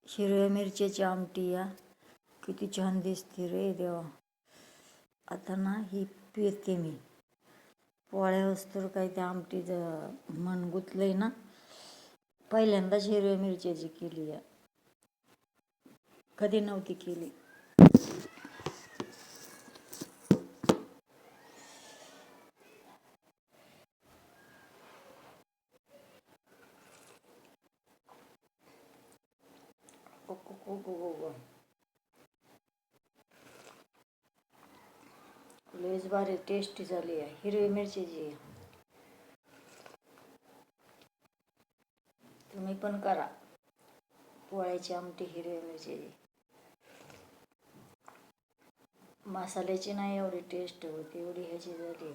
हिरव्या मिरच्याची आमटी या किती छान दिसते रे देवा. आता ना ही पेरते मी. पोळ्या वस्तूर काही त्या आमटीचं मन गुतलंय ना. पहिल्यांदाच हिरव्या मिरच्याची केली या, कधी नव्हती केली. लयच भारी टेस्टी झाली आहे हिरवी मिरचीची. तुम्ही पण करा पोळ्याची आमटी हिरव्या मिरचीची. मसाल्याची नाही एवढी टेस्ट होती, एवढी ह्याची झाली.